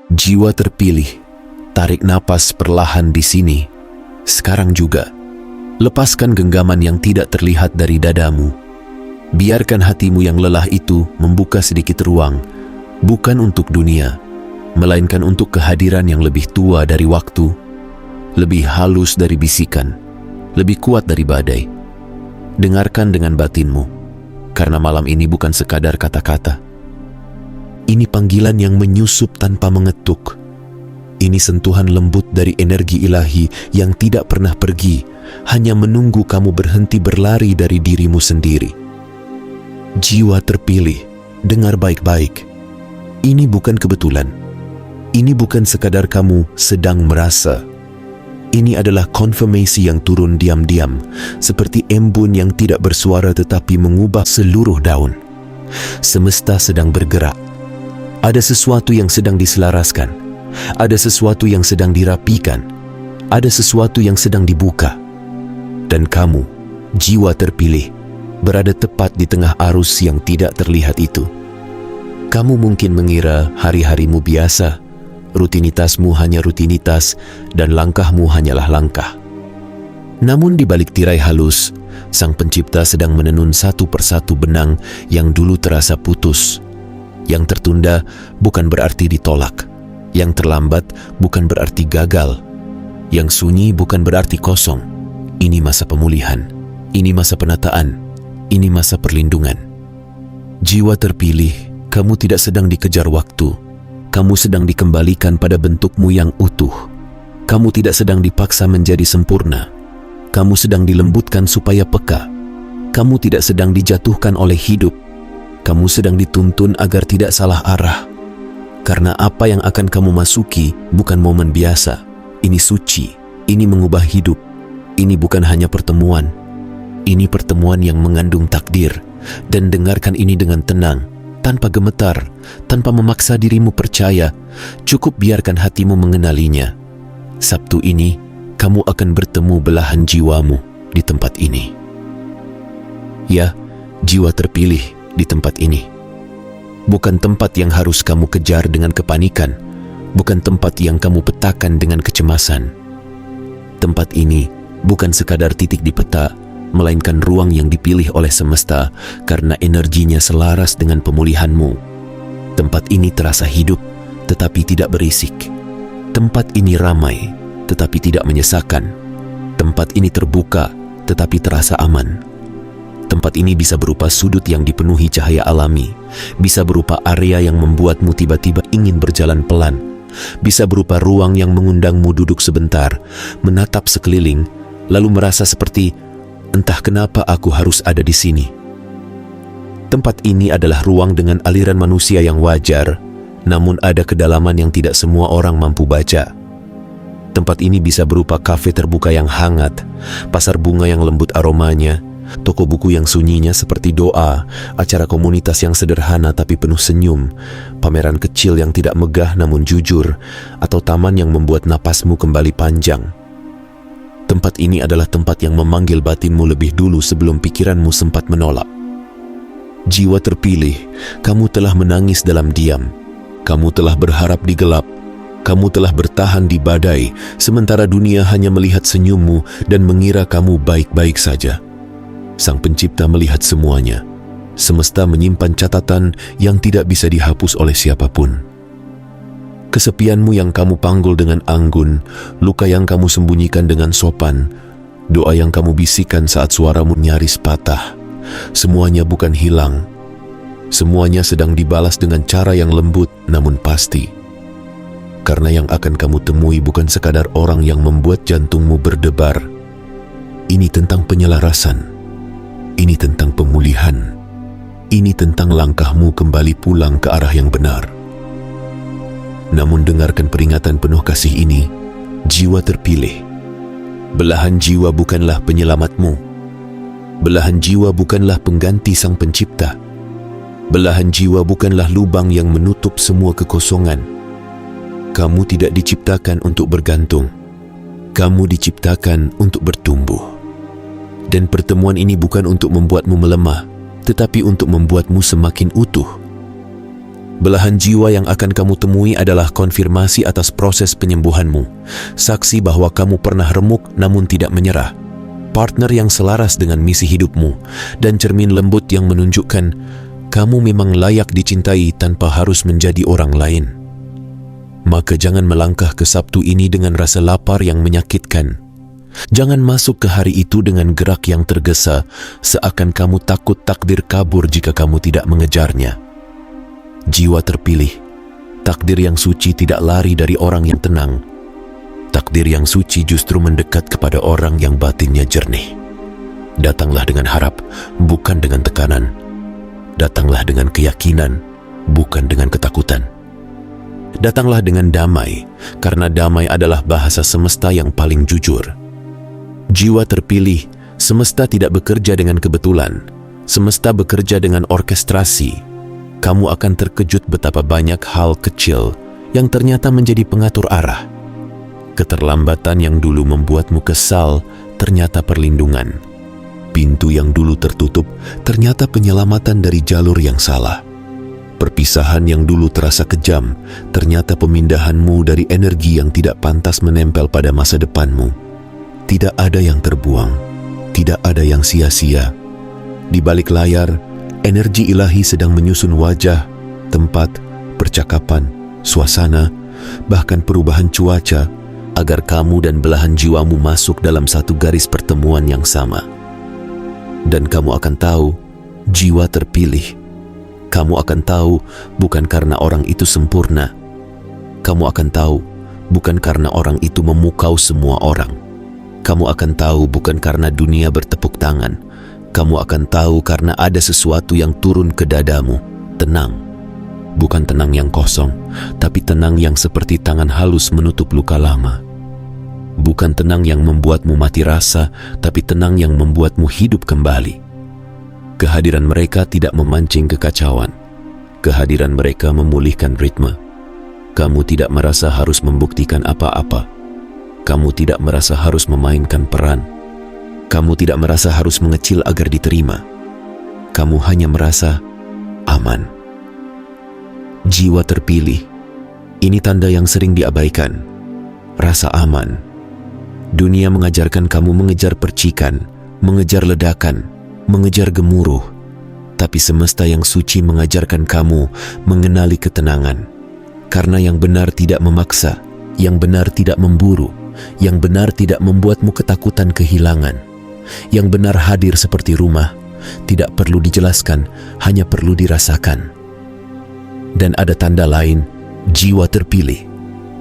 Jiwa terpilih, tarik napas perlahan di sini. Sekarang juga, lepaskan genggaman yang tidak terlihat dari dadamu. Biarkan hatimu yang lelah itu membuka sedikit ruang, bukan untuk dunia, melainkan untuk kehadiran yang lebih tua dari waktu, lebih halus dari bisikan, lebih kuat dari badai. Dengarkan dengan batinmu, karena malam ini bukan sekadar kata-kata. Ini panggilan yang menyusup tanpa mengetuk. Ini sentuhan lembut dari energi ilahi yang tidak pernah pergi, hanya menunggu kamu berhenti berlari dari dirimu sendiri. Jiwa terpilih, dengar baik-baik. Ini bukan kebetulan. Ini bukan sekadar kamu sedang merasa. Ini adalah konfirmasi yang turun diam-diam, seperti embun yang tidak bersuara tetapi mengubah seluruh daun. Semesta sedang bergerak. Ada sesuatu yang sedang diselaraskan. Ada sesuatu yang sedang dirapikan. Ada sesuatu yang sedang dibuka. Dan kamu, jiwa terpilih, berada tepat di tengah arus yang tidak terlihat itu. Kamu mungkin mengira hari-harimu biasa, rutinitasmu hanya rutinitas, dan langkahmu hanyalah langkah. Namun di balik tirai halus, Sang Pencipta sedang menenun satu persatu benang yang dulu terasa putus. Yang tertunda bukan berarti ditolak. Yang terlambat bukan berarti gagal. Yang sunyi bukan berarti kosong. Ini masa pemulihan. Ini masa penataan. Ini masa perlindungan. Jiwa terpilih, kamu tidak sedang dikejar waktu. Kamu sedang dikembalikan pada bentukmu yang utuh. Kamu tidak sedang dipaksa menjadi sempurna. Kamu sedang dilembutkan supaya peka. Kamu tidak sedang dijatuhkan oleh hidup. Kamu sedang dituntun agar tidak salah arah. Karena apa yang akan kamu masuki bukan momen biasa. Ini suci. Ini mengubah hidup. Ini bukan hanya pertemuan. Ini pertemuan yang mengandung takdir. Dan dengarkan ini dengan tenang, tanpa gemetar, tanpa memaksa dirimu percaya. Cukup biarkan hatimu mengenalinya. Sabtu ini, kamu akan bertemu belahan jiwamu di tempat ini. Ya, jiwa terpilih di tempat ini. Bukan tempat yang harus kamu kejar dengan kepanikan. Bukan tempat yang kamu petakan dengan kecemasan. Tempat ini bukan sekadar titik di peta, melainkan ruang yang dipilih oleh semesta karena energinya selaras dengan pemulihanmu. Tempat ini terasa hidup, tetapi tidak berisik. Tempat ini ramai, tetapi tidak menyesakan. Tempat ini terbuka, tetapi terasa aman. Tempat ini bisa berupa sudut yang dipenuhi cahaya alami, bisa berupa area yang membuatmu tiba-tiba ingin berjalan pelan, bisa berupa ruang yang mengundangmu duduk sebentar, menatap sekeliling, lalu merasa seperti, entah kenapa aku harus ada di sini. Tempat ini adalah ruang dengan aliran manusia yang wajar, namun ada kedalaman yang tidak semua orang mampu baca. Tempat ini bisa berupa kafe terbuka yang hangat, pasar bunga yang lembut aromanya, toko buku yang sunyinya seperti doa, acara komunitas yang sederhana tapi penuh senyum, pameran kecil yang tidak megah namun jujur, atau taman yang membuat napasmu kembali panjang. Tempat ini adalah tempat yang memanggil batinmu lebih dulu sebelum pikiranmu sempat menolak. Jiwa terpilih, kamu telah menangis dalam diam. Kamu telah berharap di gelap. Kamu telah bertahan di badai, sementara dunia hanya melihat senyummu dan mengira kamu baik-baik saja. Sang Pencipta melihat semuanya. Semesta menyimpan catatan yang tidak bisa dihapus oleh siapapun. Kesepianmu yang kamu panggul dengan anggun, luka yang kamu sembunyikan dengan sopan, doa yang kamu bisikan saat suaramu nyaris patah, semuanya bukan hilang. Semuanya sedang dibalas dengan cara yang lembut namun pasti. Karena yang akan kamu temui bukan sekadar orang yang membuat jantungmu berdebar. Ini tentang penyelarasan. Ini tentang pemulihan. Ini tentang langkahmu kembali pulang ke arah yang benar. Namun dengarkan peringatan penuh kasih ini, jiwa terpilih. Belahan jiwa bukanlah penyelamatmu. Belahan jiwa bukanlah pengganti Sang Pencipta. Belahan jiwa bukanlah lubang yang menutup semua kekosongan. Kamu tidak diciptakan untuk bergantung. Kamu diciptakan untuk bertumbuh. Dan pertemuan ini bukan untuk membuatmu melemah, tetapi untuk membuatmu semakin utuh. Belahan jiwa yang akan kamu temui adalah konfirmasi atas proses penyembuhanmu, saksi bahwa kamu pernah remuk namun tidak menyerah, partner yang selaras dengan misi hidupmu, dan cermin lembut yang menunjukkan kamu memang layak dicintai tanpa harus menjadi orang lain. Maka jangan melangkah ke Sabtu ini dengan rasa lapar yang menyakitkan. Jangan masuk ke hari itu dengan gerak yang tergesa, seakan kamu takut takdir kabur jika kamu tidak mengejarnya. Jiwa terpilih, takdir yang suci tidak lari dari orang yang tenang. Takdir yang suci justru mendekat kepada orang yang batinnya jernih. Datanglah dengan harap, bukan dengan tekanan. Datanglah dengan keyakinan, bukan dengan ketakutan. Datanglah dengan damai, karena damai adalah bahasa semesta yang paling jujur. Jiwa terpilih, semesta tidak bekerja dengan kebetulan. Semesta bekerja dengan orkestrasi. Kamu akan terkejut betapa banyak hal kecil yang ternyata menjadi pengatur arah. Keterlambatan yang dulu membuatmu kesal ternyata perlindungan. Pintu yang dulu tertutup ternyata penyelamatan dari jalur yang salah. Perpisahan yang dulu terasa kejam ternyata pemindahanmu dari energi yang tidak pantas menempel pada masa depanmu. Tidak ada yang terbuang, tidak ada yang sia-sia. Di balik layar, energi ilahi sedang menyusun wajah, tempat, percakapan, suasana, bahkan perubahan cuaca, agar kamu dan belahan jiwamu masuk dalam satu garis pertemuan yang sama. Dan kamu akan tahu, jiwa terpilih. Kamu akan tahu bukan karena orang itu sempurna. Kamu akan tahu bukan karena orang itu memukau semua orang. Kamu akan tahu bukan karena dunia bertepuk tangan. Kamu akan tahu karena ada sesuatu yang turun ke dadamu. Tenang. Bukan tenang yang kosong, tapi tenang yang seperti tangan halus menutup luka lama. Bukan tenang yang membuatmu mati rasa, tapi tenang yang membuatmu hidup kembali. Kehadiran mereka tidak memancing kekacauan. Kehadiran mereka memulihkan ritme. Kamu tidak merasa harus membuktikan apa-apa. Kamu tidak merasa harus memainkan peran. Kamu tidak merasa harus mengecil agar diterima. Kamu hanya merasa aman. Jiwa terpilih. Ini tanda yang sering diabaikan. Rasa aman. Dunia mengajarkan kamu mengejar percikan, mengejar ledakan, mengejar gemuruh. Tapi semesta yang suci mengajarkan kamu mengenali ketenangan. Karena yang benar tidak memaksa, yang benar tidak memburu, yang benar tidak membuatmu ketakutan kehilangan. Yang benar hadir seperti rumah, tidak perlu dijelaskan, hanya perlu dirasakan. Dan ada tanda lain, jiwa terpilih,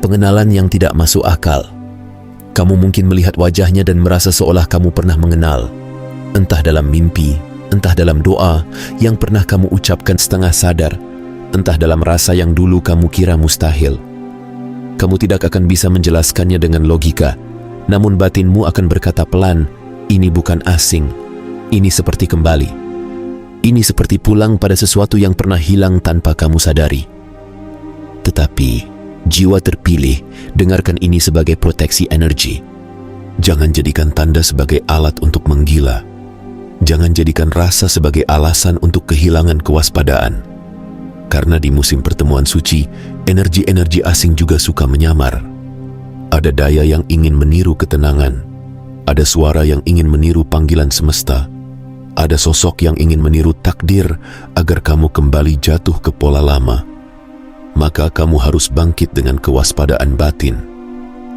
pengenalan yang tidak masuk akal. Kamu mungkin melihat wajahnya dan merasa seolah kamu pernah mengenal, entah dalam mimpi, entah dalam doa yang pernah kamu ucapkan setengah sadar, entah dalam rasa yang dulu kamu kira mustahil. Kamu tidak akan bisa menjelaskannya dengan logika, namun batinmu akan berkata pelan, ini bukan asing, ini seperti kembali. Ini seperti pulang pada sesuatu yang pernah hilang tanpa kamu sadari. Tetapi, jiwa terpilih, dengarkan ini sebagai proteksi energi. Jangan jadikan tanda sebagai alat untuk menggila. Jangan jadikan rasa sebagai alasan untuk kehilangan kewaspadaan. Karena di musim pertemuan suci, energi-energi asing juga suka menyamar. Ada daya yang ingin meniru ketenangan. Ada suara yang ingin meniru panggilan semesta. Ada sosok yang ingin meniru takdir agar kamu kembali jatuh ke pola lama. Maka kamu harus bangkit dengan kewaspadaan batin.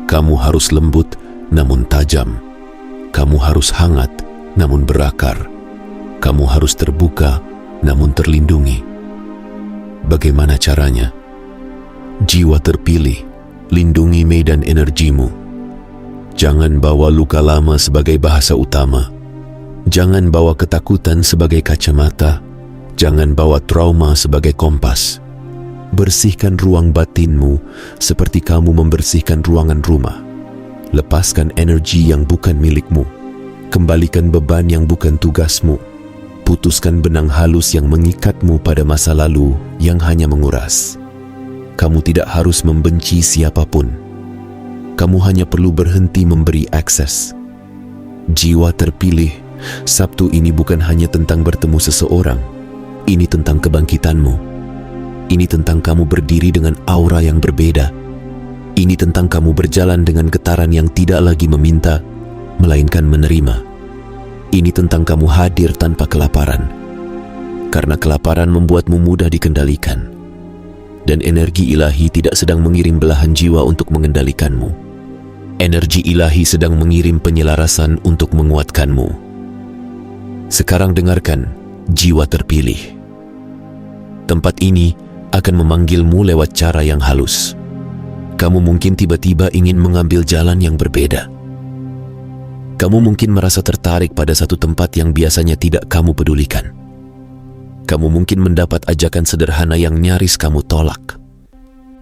Kamu harus lembut namun tajam. Kamu harus hangat namun berakar. Kamu harus terbuka namun terlindungi. Bagaimana caranya? Jiwa terpilih, lindungi medan energimu. Jangan bawa luka lama sebagai bahasa utama. Jangan bawa ketakutan sebagai kacamata. Jangan bawa trauma sebagai kompas. Bersihkan ruang batinmu seperti kamu membersihkan ruangan rumah. Lepaskan energi yang bukan milikmu. Kembalikan beban yang bukan tugasmu. Putuskan benang halus yang mengikatmu pada masa lalu yang hanya menguras. Kamu tidak harus membenci siapapun. Kamu hanya perlu berhenti memberi akses. Jiwa terpilih Sabtu ini bukan hanya tentang bertemu seseorang. Ini tentang kebangkitanmu. Ini tentang kamu berdiri dengan aura yang berbeda. Ini tentang kamu berjalan dengan getaran yang tidak lagi meminta, melainkan menerima. Ini tentang kamu hadir tanpa kelaparan. Karena kelaparan membuatmu mudah dikendalikan. Dan energi ilahi tidak sedang mengirim belahan jiwa untuk mengendalikanmu. Energi ilahi sedang mengirim penyelarasan untuk menguatkanmu. Sekarang dengarkan, jiwa terpilih. Tempat ini akan memanggilmu lewat cara yang halus. Kamu mungkin tiba-tiba ingin mengambil jalan yang berbeda. Kamu mungkin merasa tertarik pada satu tempat yang biasanya tidak kamu pedulikan. Kamu mungkin mendapat ajakan sederhana yang nyaris kamu tolak.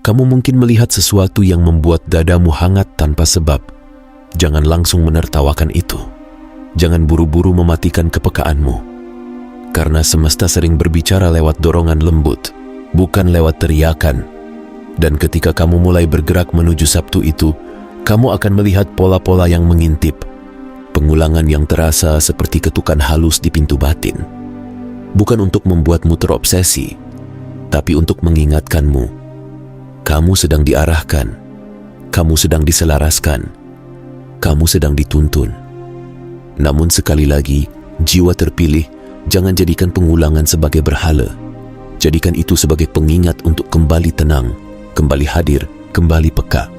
Kamu mungkin melihat sesuatu yang membuat dadamu hangat tanpa sebab. Jangan langsung menertawakan itu. Jangan buru-buru mematikan kepekaanmu. Karena semesta sering berbicara lewat dorongan lembut, bukan lewat teriakan. Dan ketika kamu mulai bergerak menuju Sabtu itu, kamu akan melihat pola-pola yang mengintip. Pengulangan yang terasa seperti ketukan halus di pintu batin. Bukan untuk membuatmu terobsesi, tapi untuk mengingatkanmu. Kamu sedang diarahkan. Kamu sedang diselaraskan. Kamu sedang dituntun. Namun sekali lagi, jiwa terpilih, jangan jadikan pengulangan sebagai berhala. Jadikan itu sebagai pengingat untuk kembali tenang, kembali hadir, kembali peka.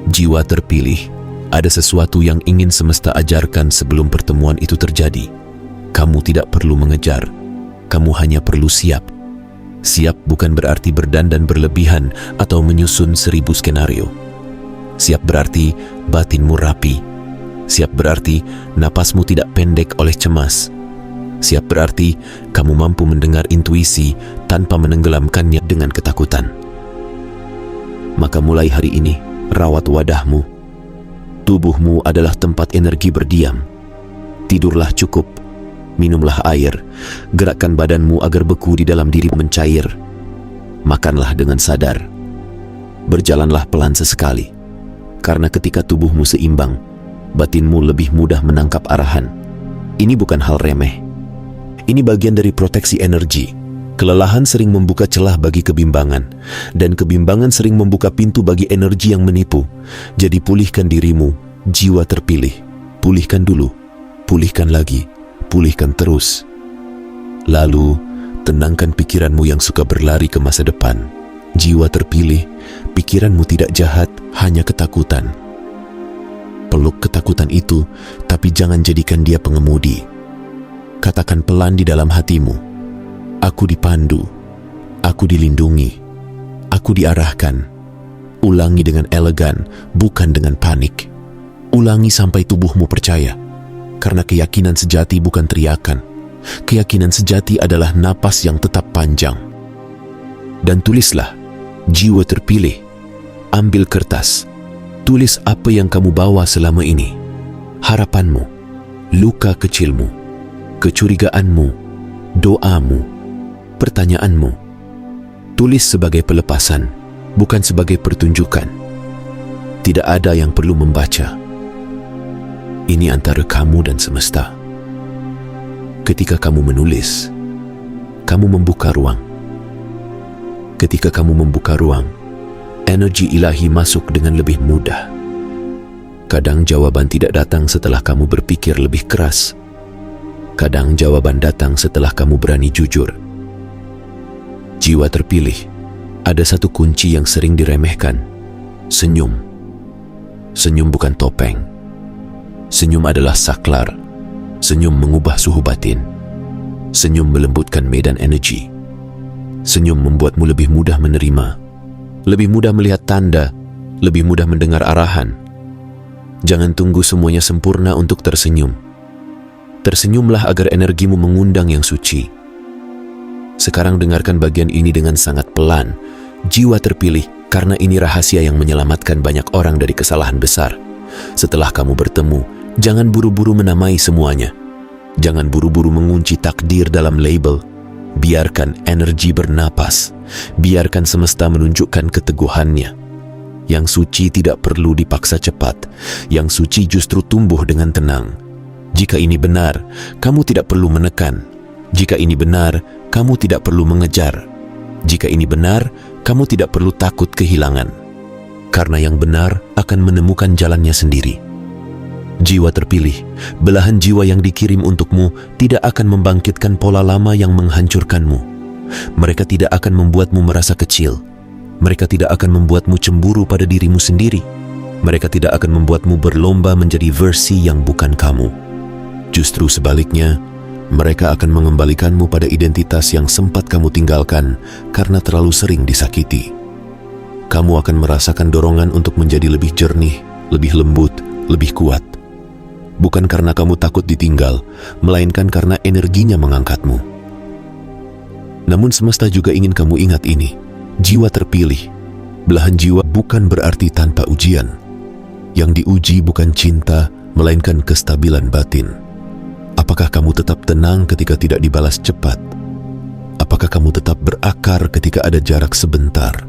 Jiwa terpilih, ada sesuatu yang ingin semesta ajarkan sebelum pertemuan itu terjadi. Kamu tidak perlu mengejar, kamu hanya perlu siap. Siap bukan berarti berdandan berlebihan atau menyusun 1000 skenario. Siap berarti batinmu rapi. Siap berarti napasmu tidak pendek oleh cemas. Siap berarti kamu mampu mendengar intuisi tanpa menenggelamkannya dengan ketakutan. Maka mulai hari ini, rawat wadahmu. Tubuhmu adalah tempat energi berdiam. Tidurlah cukup, minumlah air, gerakkan badanmu agar beku di dalam diri mencair. Makanlah dengan sadar. Berjalanlah pelan sesekali. Karena ketika tubuhmu seimbang, batinmu lebih mudah menangkap arahan. Ini bukan hal remeh. Ini bagian dari proteksi energi. Kelelahan sering membuka celah bagi kebimbangan, dan kebimbangan sering membuka pintu bagi energi yang menipu. Jadi pulihkan dirimu, jiwa terpilih. Pulihkan dulu, pulihkan lagi, pulihkan terus. Lalu, tenangkan pikiranmu yang suka berlari ke masa depan. Jiwa terpilih, pikiranmu tidak jahat, hanya ketakutan. Peluk ketakutan itu, tapi jangan jadikan dia pengemudi. Katakan pelan di dalam hatimu, aku dipandu, aku dilindungi, aku diarahkan. Ulangi dengan elegan, bukan dengan panik. Ulangi sampai tubuhmu percaya. Karena keyakinan sejati bukan teriakan. Keyakinan sejati adalah napas yang tetap panjang. Dan tulislah, jiwa terpilih. Ambil kertas. Tulis apa yang kamu bawa selama ini. Harapanmu, luka kecilmu, kecurigaanmu, doamu, pertanyaanmu. Tulis sebagai pelepasan, bukan sebagai pertunjukan. Tidak ada yang perlu membaca. Ini antara kamu dan semesta. Ketika kamu menulis, kamu membuka ruang. Ketika kamu membuka ruang, energi ilahi masuk dengan lebih mudah. Kadang jawaban tidak datang setelah kamu berpikir lebih keras. Kadang jawaban datang setelah kamu berani jujur. Jiwa terpilih, ada satu kunci yang sering diremehkan. Senyum. Senyum bukan topeng. Senyum adalah saklar. Senyum mengubah suhu batin. Senyum melembutkan medan energi. Senyum membuatmu lebih mudah menerima, lebih mudah melihat tanda, lebih mudah mendengar arahan. Jangan tunggu semuanya sempurna untuk tersenyum. Tersenyumlah agar energimu mengundang yang suci. Sekarang dengarkan bagian ini dengan sangat pelan. Jiwa terpilih, karena ini rahasia yang menyelamatkan banyak orang dari kesalahan besar. Setelah kamu bertemu, jangan buru-buru menamai semuanya. Jangan buru-buru mengunci takdir dalam label. Biarkan energi bernapas. Biarkan semesta menunjukkan keteguhannya. Yang suci tidak perlu dipaksa cepat. Yang suci justru tumbuh dengan tenang. Jika ini benar, kamu tidak perlu menekan. Jika ini benar, kamu tidak perlu mengejar. Jika ini benar, kamu tidak perlu takut kehilangan. Karena yang benar akan menemukan jalannya sendiri. Jiwa terpilih, belahan jiwa yang dikirim untukmu tidak akan membangkitkan pola lama yang menghancurkanmu. Mereka tidak akan membuatmu merasa kecil. Mereka tidak akan membuatmu cemburu pada dirimu sendiri. Mereka tidak akan membuatmu berlomba menjadi versi yang bukan kamu. Justru sebaliknya, mereka akan mengembalikanmu pada identitas yang sempat kamu tinggalkan karena terlalu sering disakiti. Kamu akan merasakan dorongan untuk menjadi lebih jernih, lebih lembut, lebih kuat. Bukan karena kamu takut ditinggal, melainkan karena energinya mengangkatmu. Namun semesta juga ingin kamu ingat ini. Jiwa terpilih, belahan jiwa bukan berarti tanpa ujian. Yang diuji bukan cinta, melainkan kestabilan batin. Apakah kamu tetap tenang ketika tidak dibalas cepat? Apakah kamu tetap berakar ketika ada jarak sebentar?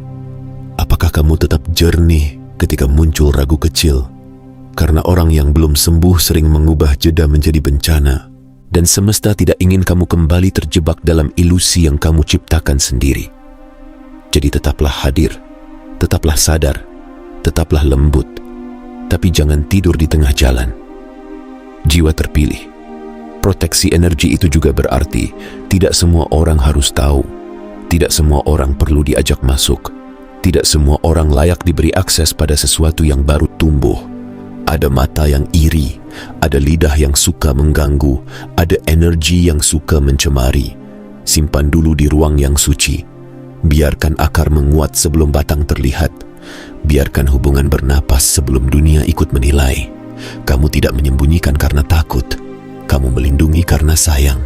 Apakah kamu tetap jernih ketika muncul ragu kecil? Karena orang yang belum sembuh sering mengubah jeda menjadi bencana, dan semesta tidak ingin kamu kembali terjebak dalam ilusi yang kamu ciptakan sendiri. Jadi tetaplah hadir, tetaplah sadar, tetaplah lembut, tapi jangan tidur di tengah jalan. Jiwa terpilih. Proteksi energi itu juga berarti tidak semua orang harus tahu, tidak semua orang perlu diajak masuk, tidak semua orang layak diberi akses pada sesuatu yang baru tumbuh. Ada mata yang iri, ada lidah yang suka mengganggu, ada energi yang suka mencemari. Simpan dulu di ruang yang suci. Biarkan akar menguat sebelum batang terlihat. Biarkan hubungan bernapas sebelum dunia ikut menilai. Kamu tidak menyembunyikan karena takut. Kamu melindungi karena sayang.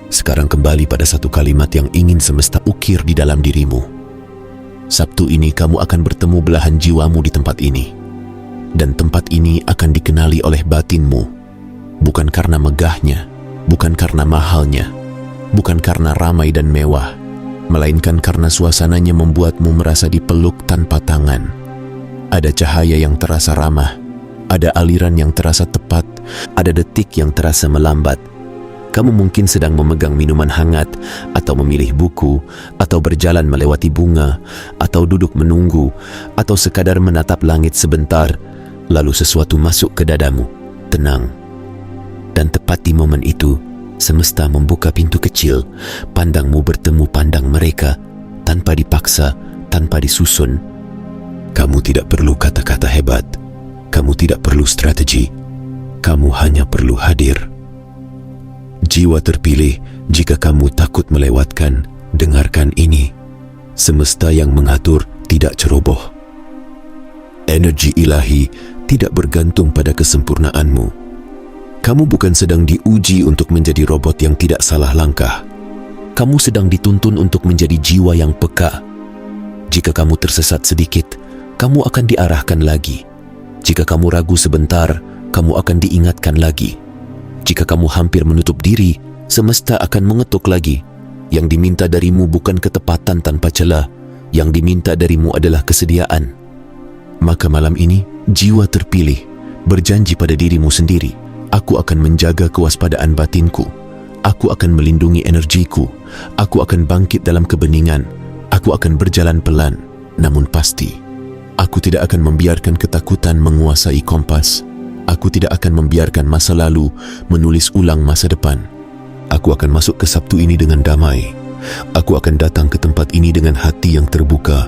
Sekarang kembali pada satu kalimat yang ingin semesta ukir di dalam dirimu. Sabtu ini kamu akan bertemu belahan jiwamu di tempat ini. Dan tempat ini akan dikenali oleh batinmu. Bukan karena megahnya, bukan karena mahalnya, bukan karena ramai dan mewah, melainkan karena suasananya membuatmu merasa dipeluk tanpa tangan. Ada cahaya yang terasa ramah, ada aliran yang terasa tepat, ada detik yang terasa melambat. Kamu mungkin sedang memegang minuman hangat, atau memilih buku, atau berjalan melewati bunga, atau duduk menunggu, atau sekadar menatap langit sebentar, lalu sesuatu masuk ke dadamu, tenang. Dan tepat di momen itu, semesta membuka pintu kecil, pandangmu bertemu pandang mereka, tanpa dipaksa, tanpa disusun. Kamu tidak perlu kata-kata hebat, kamu tidak perlu strategi, kamu hanya perlu hadir. Jiwa terpilih, jika kamu takut melewatkan, dengarkan ini. Semesta yang mengatur tidak ceroboh. Energi ilahi tidak bergantung pada kesempurnaanmu. Kamu bukan sedang diuji untuk menjadi robot yang tidak salah langkah. Kamu sedang dituntun untuk menjadi jiwa yang peka. Jika kamu tersesat sedikit, kamu akan diarahkan lagi. Jika kamu ragu sebentar, kamu akan diingatkan lagi. Jika kamu hampir menutup diri, semesta akan mengetuk lagi. Yang diminta darimu bukan ketepatan tanpa celah, yang diminta darimu adalah kesediaan. Maka malam ini, jiwa terpilih, berjanji pada dirimu sendiri, aku akan menjaga kewaspadaan batinku, aku akan melindungi energiku, aku akan bangkit dalam kebeningan, aku akan berjalan pelan, namun pasti. Aku tidak akan membiarkan ketakutan menguasai kompas. Aku tidak akan membiarkan masa lalu menulis ulang masa depan. Aku akan masuk ke Sabtu ini dengan damai. Aku akan datang ke tempat ini dengan hati yang terbuka.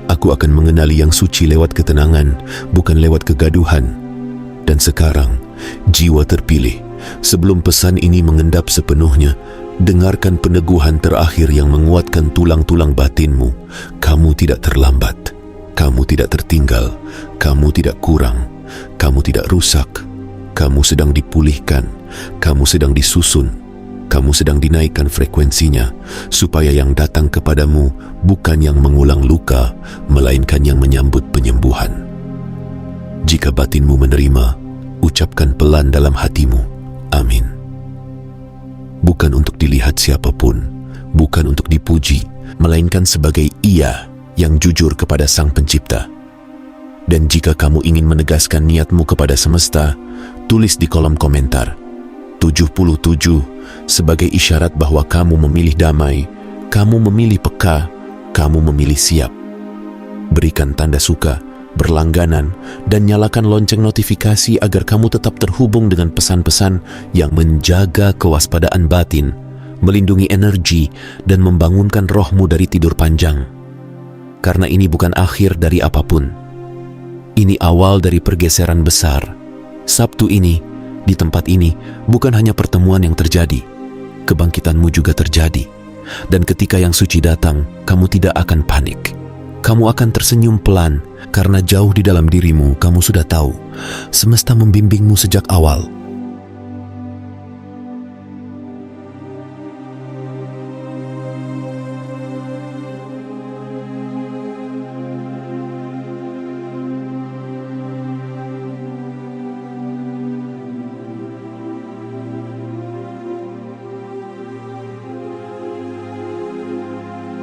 Aku akan mengenali yang suci lewat ketenangan, bukan lewat kegaduhan. Dan sekarang, jiwa terpilih, sebelum pesan ini mengendap sepenuhnya, dengarkan peneguhan terakhir yang menguatkan tulang-tulang batinmu. Kamu tidak terlambat, kamu tidak tertinggal, kamu tidak kurang, kamu tidak rusak. Kamu sedang dipulihkan, kamu sedang disusun. Kamu sedang dinaikkan frekuensinya, supaya yang datang kepadamu bukan yang mengulang luka, melainkan yang menyambut penyembuhan. Jika batinmu menerima, ucapkan pelan dalam hatimu, amin. Bukan untuk dilihat siapapun, bukan untuk dipuji, melainkan sebagai ia yang jujur kepada Sang Pencipta. Dan jika kamu ingin menegaskan niatmu kepada semesta, tulis di kolom komentar, 77 sebagai isyarat bahwa kamu memilih damai, kamu memilih peka, kamu memilih siap. Berikan tanda suka, berlangganan, dan nyalakan lonceng notifikasi agar kamu tetap terhubung dengan pesan-pesan yang menjaga kewaspadaan batin, melindungi energi, dan membangunkan rohmu dari tidur panjang. Karena ini bukan akhir dari apapun. Ini awal dari pergeseran besar. Sabtu ini, di tempat ini, bukan hanya pertemuan yang terjadi, kebangkitanmu juga terjadi. Dan ketika yang suci datang, kamu tidak akan panik. Kamu akan tersenyum pelan, karena jauh di dalam dirimu kamu sudah tahu, semesta membimbingmu sejak awal.